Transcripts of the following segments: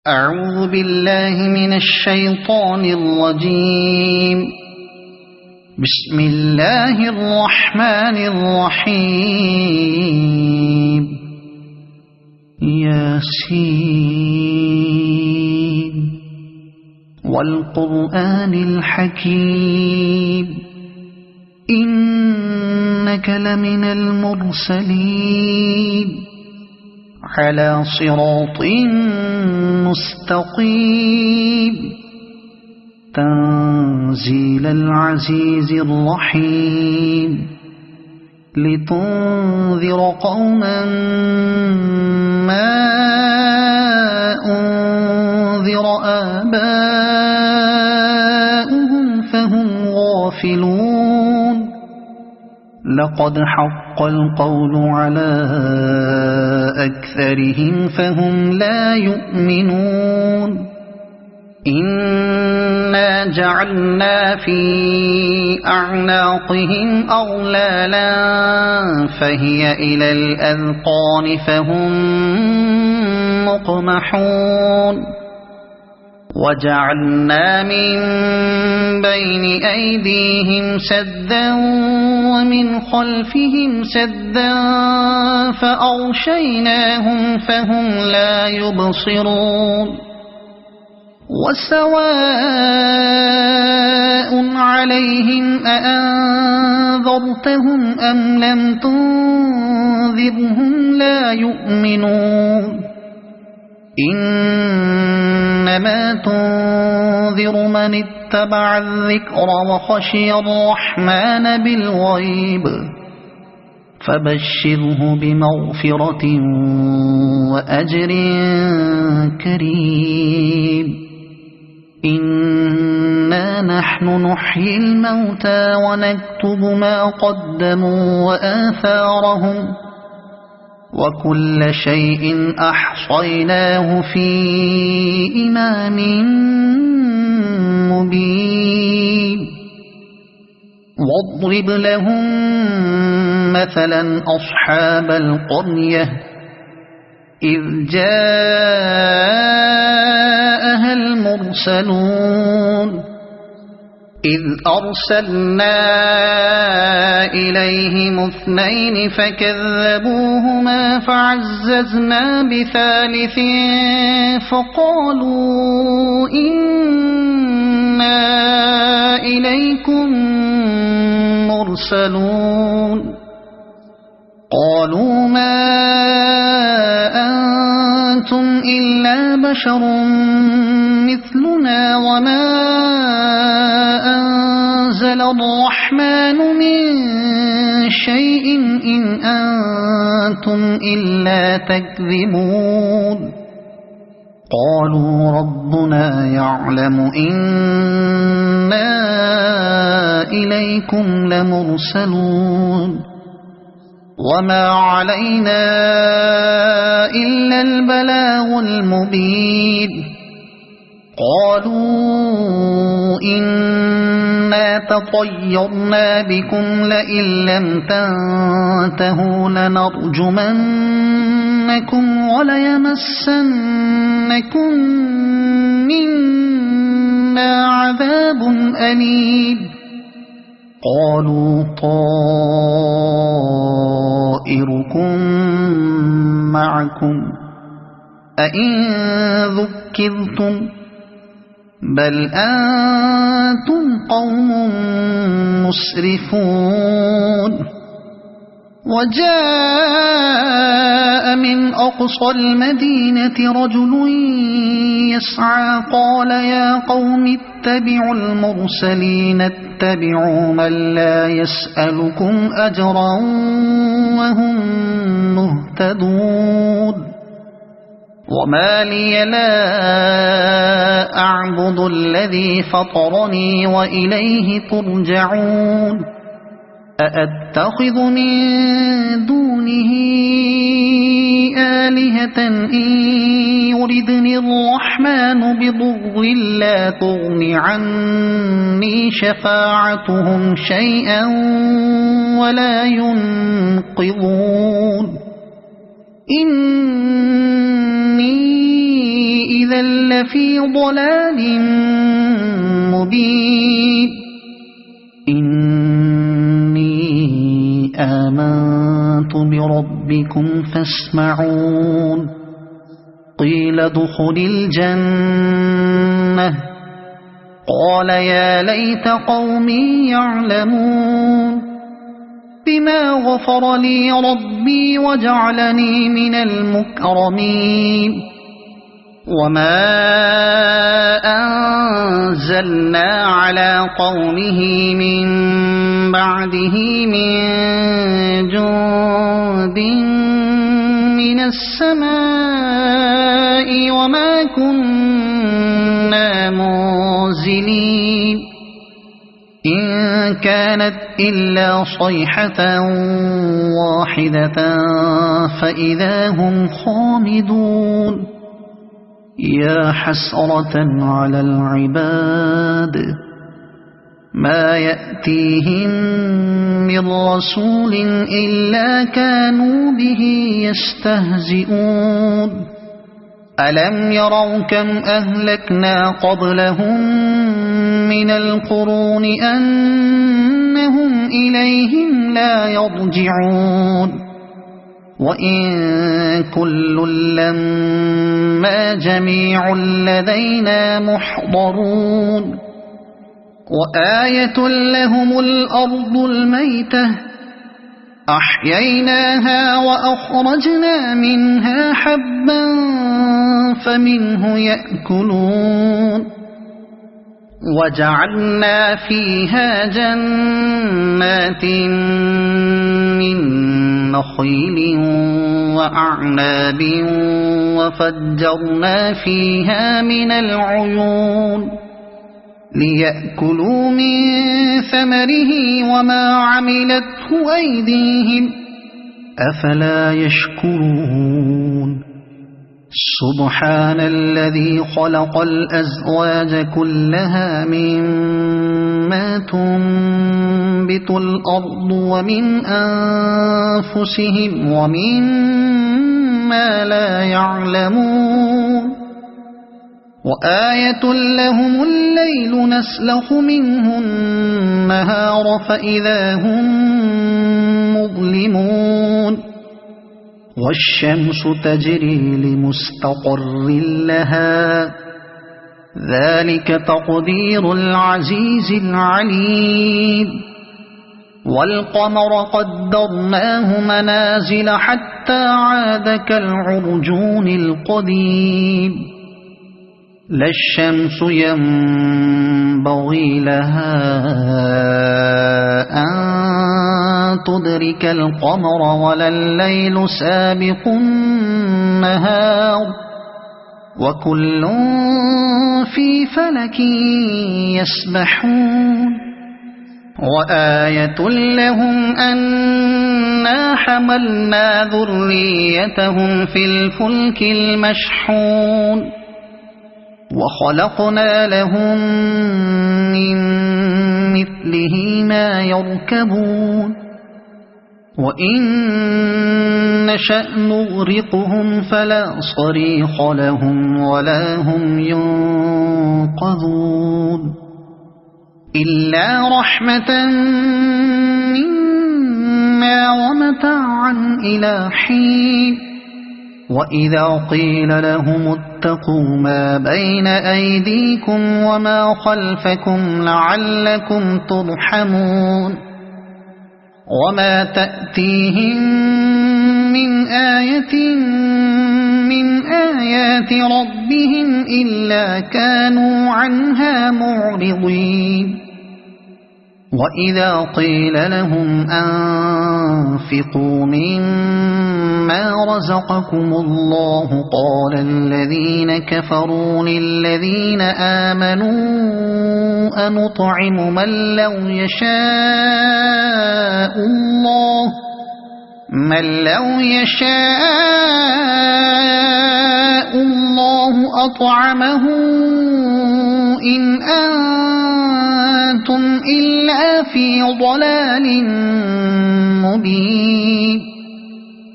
أعوذ بالله من الشيطان الرجيم. بسم الله الرحمن الرحيم. ياسين والقرآن الحكيم إنك لمن المرسلين على صراط مستقيم تنزيل العزيز الرحيم لتنذر قوما ما أنذر آباؤهم فهم غافلون. لقد حق القول على أكثرهم فهم لا يؤمنون. إنا جعلنا في أعناقهم أغلالا فهي إلى الأذقان فهم مقمحون. وجعلنا من بين أيديهم سدا ومن خلفهم سدا فأغشيناهم فهم لا يبصرون. وسواء عليهم أأنذرتهم أم لم تنذرهم لا يؤمنون. إنما تنذر من اتبع الذكر وخشي الرحمن بالغيب فبشره بمغفرة وأجر كريم. إنا نحن نحيي الموتى ونكتب ما قدموا وآثارهم وكل شيء أحصيناه في إمام مبين. واضرب لهم مثلا أصحاب القرية إذ جاءها المرسلون إذ أرسلنا إليهم اثنين فكذبوهما فعززنا بثالث فقالوا إنا إليكم مرسلون. قالوا ما أنتم إلا بشر مثلنا وما أنزل الرحمن من شيء إن أنتم إلا تكذبون. قالوا ربنا يعلم إنا إليكم لمرسلون وما علينا إلا البلاغ المبين. قالوا إنا تطيرنا بكم لئن لم تنتهوا لنرجمنكم وليمسنكم منا عذاب أليم. قالوا طائركم معكم أئن ذكرتم بل أنتم قوم مسرفون. وجاء من أقصى المدينة رجل يسعى قال يا قوم اتبعوا المرسلين اتبعوا من لا يسألكم أجرا وهم مهتدون. وما لي لا أعبد الذي فطرني وإليه ترجعون. أأتخذ من دونه آلهة إن يردني الرحمن بضر لا تغن عني شفاعتهم شيئا ولا ينقذون. إني إذا لفي ضلال مبين إني آمنت بربكم فاسمعون قيل ادخل الجنة قال يا ليت قومي يعلمون بما غفر لي ربي وجعلني من المكرمين وما أنزلنا على قومه من بعده من جند من السماء وما كنا منزلين إن كانت إلا صيحة واحدة فإذا هم خامدون يا حسرة على العباد ما يأتيهم من رسول إلا كانوا به يستهزئون ألم يروا كم أهلكنا قبلهم من القرون أنهم إليهم لا يرجعون وإن كل لما جميع لدينا محضرون وآية لهم الأرض الميتة أحييناها وأخرجنا منها حبا فمنه يأكلون وجعلنا فيها جنات من نخيل وأعناب وفجرنا فيها من العيون ليأكلوا من ثمره وما عملته أيديهم أفلا يشكرون سبحان الذي خلق الأزواج كلها مما تنبت الأرض ومن أنفسهم ومما لا يعلمون وآية لهم الليل نسلخ منه النهار فإذا هم مظلمون والشمس تجري لمستقر لها ذلك تقدير العزيز العليم والقمر قدرناه منازل حتى عاد كالعرجون القديم لا الشمس ينبغي لها أن تدرك القمر ولا الليل سابق النهار وكل في فلك يسبحون وآية لهم أنا حملنا ذريتهم في الفلك المشحون وخلقنا لهم من مثله ما يركبون وإن نشأ نغرقهم فلا صريخ لهم ولا هم ينقذون إلا رحمة منا ومتاعا إلى حين وإذا قيل لهم اتقوا ما بين أيديكم وما خلفكم لعلكم ترحمون وما تأتيهم من آية من آيات ربهم إلا كانوا عنها معرضين وإذا قيل لهم أنفقوا مما رزقكم الله قال الذين كفروا للذين آمنوا أنطعم من لو يشاء الله أطعمه إن أنتم إلا في ضلال مبين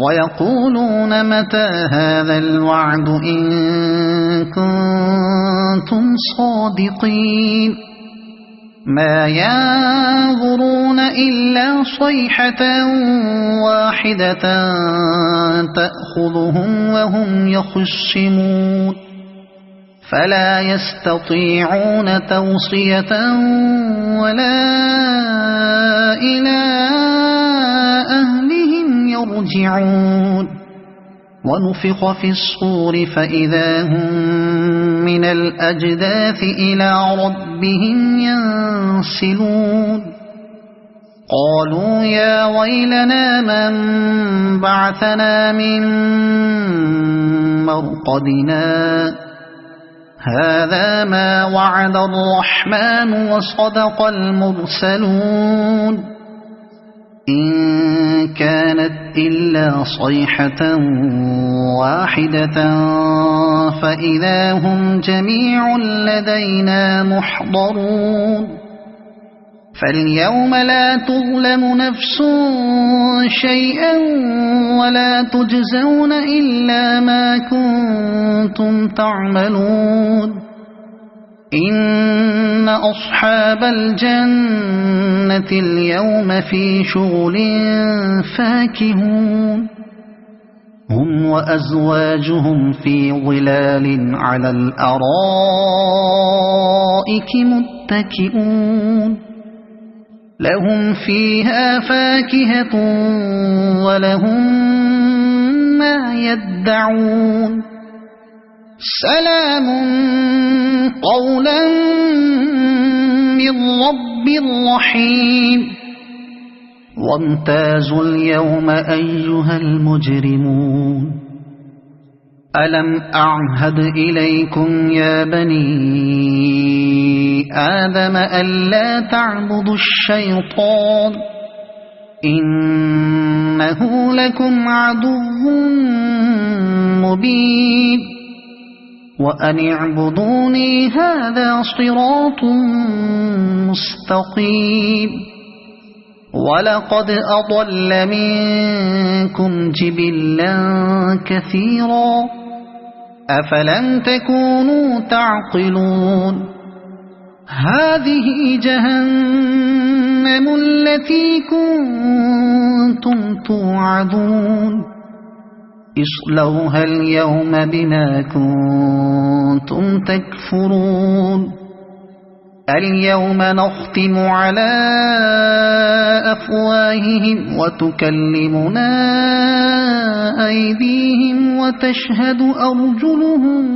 ويقولون متى هذا الوعد إن كنتم صادقين ما ينظرون إلا صيحة واحدة تأخذهم وهم يخصمون فلا يستطيعون توصية ولا إلى أهلهم يرجعون ونفخ في الصور فإذا هم من الأجداث إلى ربهم ينسلون قالوا يا ويلنا من بعثنا من مرقدنا هذا ما وعد الرحمن وصدق المرسلون إن كانت إلا صيحة واحدة فإذا هم جميع لدينا محضرون فاليوم لا تظلم نفس شيئا ولا تجزون إلا ما كنتم تعملون إن أصحاب الجنة اليوم في شغل فاكهون هم وأزواجهم في ظلال على الأرائك متكئون لهم فيها فاكهة ولهم ما يدعون سلام قولا من رب رحيم وامتازوا اليوم أيها المجرمون ألم أعهد إليكم يا بني آدم ألا تعبدوا الشيطان إنه لكم عدو مبين وأن اعبدوني هذا صراط مستقيم ولقد أضل منكم جبلا كثيرا أفلم تكونوا تعقلون هذه جهنم التي كنتم توعدون اصلوها اليوم بما كنتم تكفرون اليوم نختم على أفواههم وتكلمنا أيديهم وتشهد أرجلهم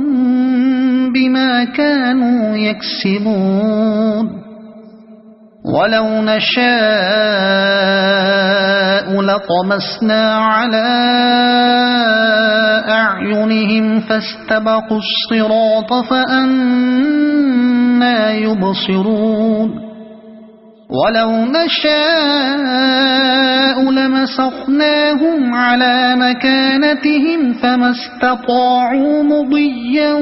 بما كانوا يكسبون ولو نشاء لطمسنا على أعينهم فاستبقوا الصراط فأنى يبصرون ولو نشاء لمسخناهم على مكانتهم فما استطاعوا مضيا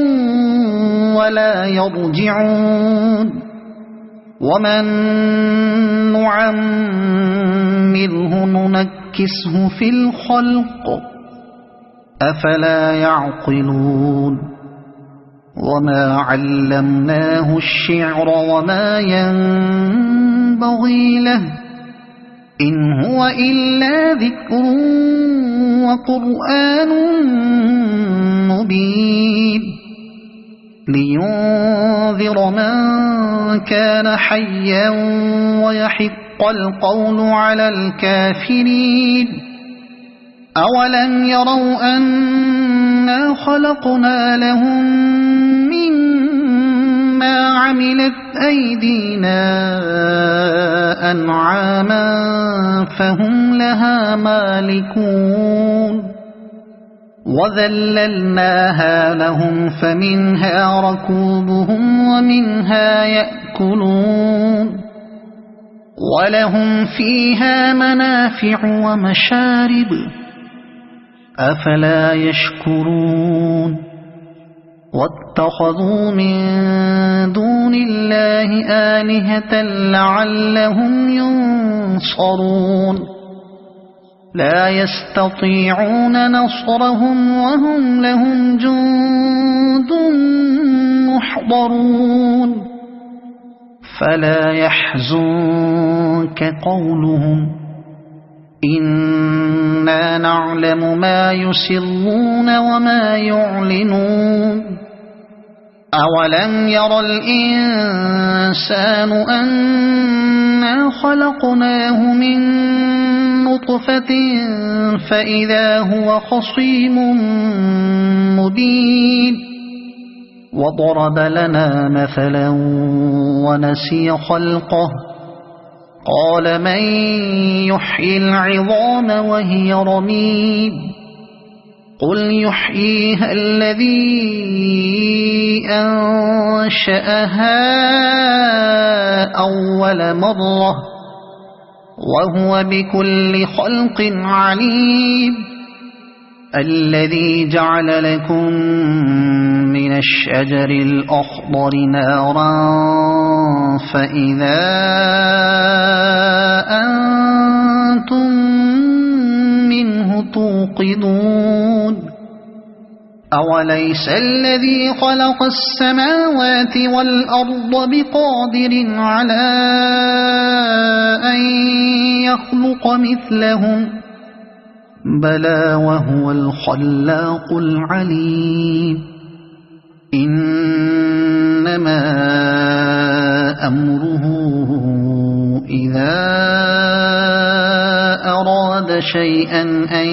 ولا يرجعون ومن نعمره ننكسه في الخلق أفلا يعقلون وما علمناه الشعر وما ينبغي له إن هو إلا ذكر وقرآن مبين لينذر من كان حيا ويحق القول على الكافرين أولم يروا أنا خلقنا لهم مما عملت أيدينا أنعاما فهم لها مالكون وذللناها لهم فمنها ركوبهم ومنها يأكلون ولهم فيها منافع ومشارب أفلا يشكرون واتخذوا من دون الله آلهة لعلهم ينصرون لا يستطيعون نصرهم وهم لهم جند محضرون فلا يحزنك قولهم إنا نعلم ما يسرون وما يعلنون أولم ير الإنسان أنا خلقناه من نطفة فإذا هو خصيم مبين وضرب لنا مثلا ونسي خلقه قال من يحيي العظام وهي رميم قل يحييها الذي أنشأها أول مرة وهو بكل خلق عليم الذي جعل لكم من الشجر الأخضر نارا فإذا أنتم منه توقدون أوليس الذي خلق السماوات والأرض بقادر على أن يخلق مثلهم بلى وهو الخلاق العليم إنما أمره إذا أراد شيئا أن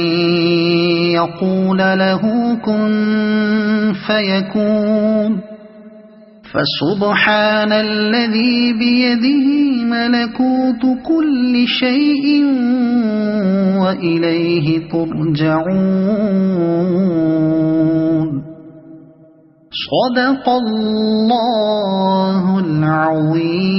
يقول له كن فيكون فسبحان الذي بيده ملكوت كل شيء وإليه ترجعون صدق الله العظيم.